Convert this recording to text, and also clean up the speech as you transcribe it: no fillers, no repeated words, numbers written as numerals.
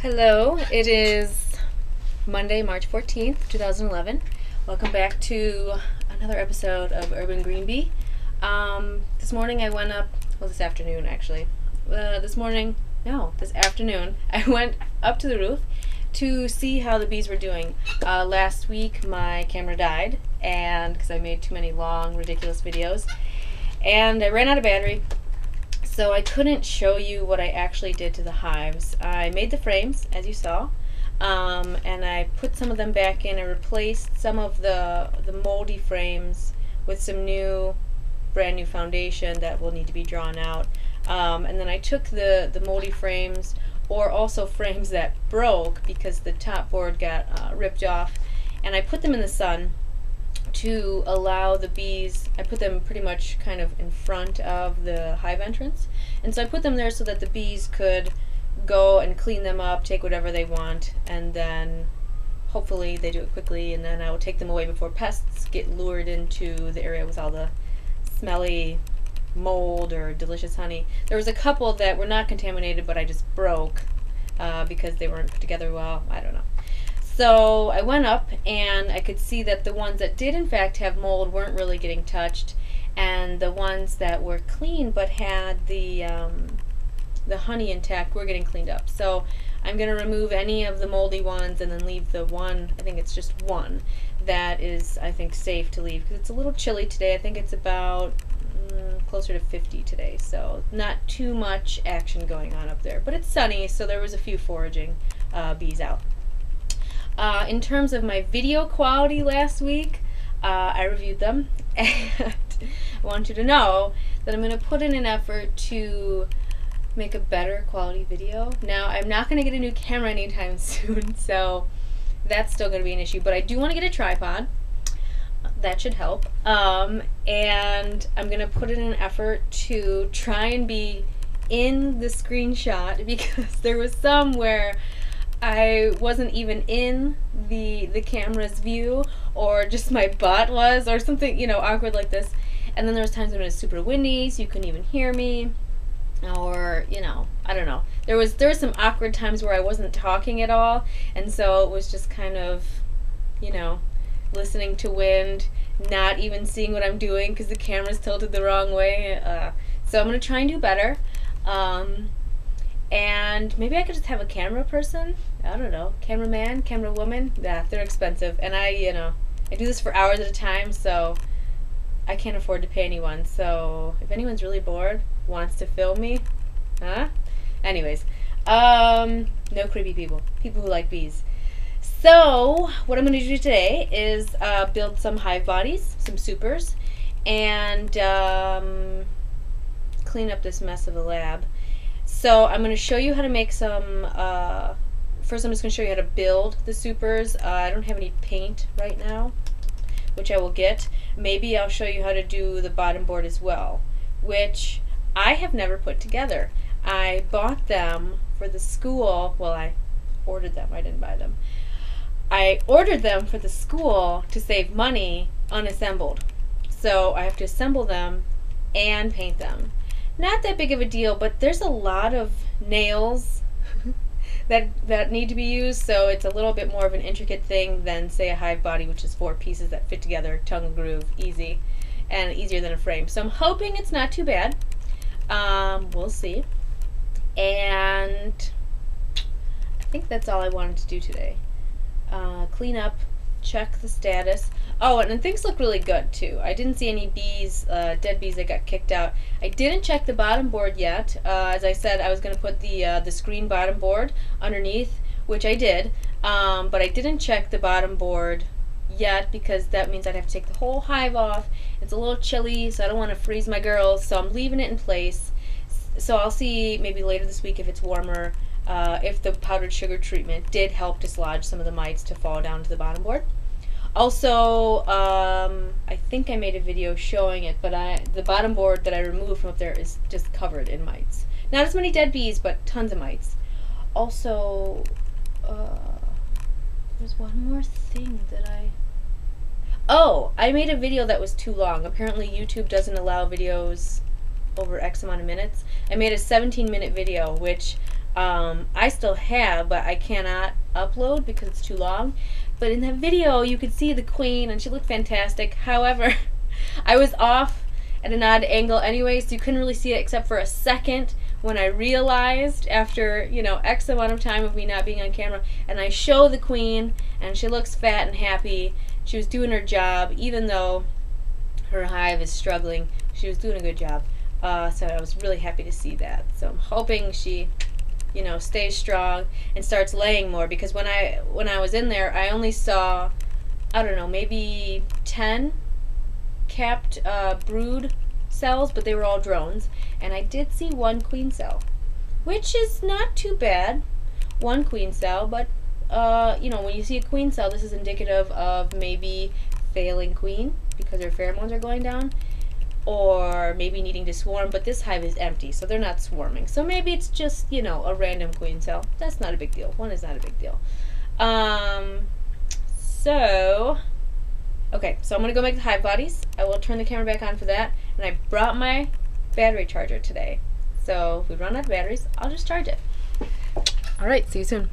Hello, it is Monday, March 14th, 2011. Welcome back to another episode of Urban Green Bee. This morning I went up, well, this afternoon actually. This afternoon, I went up to the roof to see how the bees were doing. Last week my camera died, and because I made too many long, ridiculous videos, and I ran out of battery. So I couldn't show you what I actually did to the hives. I made the frames, as you saw, and I put some of them back in. I replaced some of the moldy frames with some brand new foundation that will need to be drawn out. And then I took the moldy frames, or also frames that broke because the top board got ripped off, and I put them in the sun to allow the bees. I put them pretty much kind of in front of the hive entrance, and so I put them there so that the bees could go and clean them up, take whatever they want, and then hopefully they do it quickly, and then I will take them away before pests get lured into the area with all the smelly mold or delicious honey. There was a couple that were not contaminated, but I just broke because they weren't put together well. I don't know. So I went up and I could see that the ones that did in fact have mold weren't really getting touched, and the ones that were clean but had the honey intact were getting cleaned up. So I'm going to remove any of the moldy ones and then leave the one, I think it's just one, that is, I think, safe to leave because it's a little chilly today. I think it's about closer to 50 today, so not too much action going on up there. But it's sunny, so there was a few foraging bees out. In terms of my video quality last week, I reviewed them, and I want you to know that I'm going to put in an effort to make a better quality video. Now, I'm not going to get a new camera anytime soon, so that's still going to be an issue, but I do want to get a tripod. That should help. And I'm going to put in an effort to try and be in the screenshot, because there was some where I wasn't even in the camera's view, or just my butt was, or something, you know, awkward like this. And then there was times when it was super windy, so you couldn't even hear me, or, you know, I don't know. There was some awkward times where I wasn't talking at all, and so it was just kind of, you know, listening to wind, not even seeing what I'm doing because the camera's tilted the wrong way. So I'm going to try and do better. And maybe I could just have a camera person. I don't know. Cameraman, camera woman. Yeah, they're expensive. And I do this for hours at a time, so I can't afford to pay anyone. So if anyone's really bored, wants to film me, huh? Anyways, no creepy people. People who like bees. So what I'm going to do today is build some hive bodies, some supers, and clean up this mess of a lab. So I'm going to show you how to make some, first I'm just going to show you how to build the supers. I don't have any paint right now, which I will get. Maybe I'll show you how to do the bottom board as well, which I have never put together. I bought them for the school. Well, I ordered them. I didn't buy them. I ordered them for the school to save money unassembled. So I have to assemble them and paint them. Not that big of a deal, but there's a lot of nails that need to be used, so it's a little bit more of an intricate thing than, say, a hive body, which is 4 pieces that fit together, tongue and groove, easy, and easier than a frame. So I'm hoping it's not too bad. We'll see. And I think that's all I wanted to do today. Clean up, check the status. Oh, and things look really good too. I didn't see any bees, dead bees that got kicked out. I didn't check the bottom board yet. As I said, I was going to put the screen bottom board underneath, which I did, but I didn't check the bottom board yet because that means I'd have to take the whole hive off. It's a little chilly, so I don't want to freeze my girls, so I'm leaving it in place. So I'll see maybe later this week if it's warmer, if the powdered sugar treatment did help dislodge some of the mites to fall down to the bottom board. Also, I think I made a video showing it, but the bottom board that I removed from up there is just covered in mites. Not as many dead bees, but tons of mites. Also, there's one more thing that I made a video that was too long. Apparently YouTube doesn't allow videos over X amount of minutes. I made a 17-minute video, which I still have, but I cannot upload because it's too long. But in that video, you could see the queen, and she looked fantastic. However, I was off at an odd angle anyway, so you couldn't really see it except for a second when I realized after, X amount of time of me not being on camera, and I show the queen, and she looks fat and happy. She was doing her job, even though her hive is struggling. She was doing a good job. So I was really happy to see that. So I'm hoping she, stays strong and starts laying more, because when I was in there, I only saw, I don't know, maybe 10 capped brood cells, but they were all drones, and I did see one queen cell, which is not too bad. One queen cell, but when you see a queen cell, this is indicative of maybe failing queen because her pheromones are going down, or maybe needing to swarm, but this hive is empty, so they're not swarming. So maybe it's just, a random queen cell. That's not a big deal. One is not a big deal. Okay, so I'm going to go make the hive bodies. I will turn the camera back on for that. And I brought my battery charger today. So if we run out of batteries, I'll just charge it. All right, see you soon.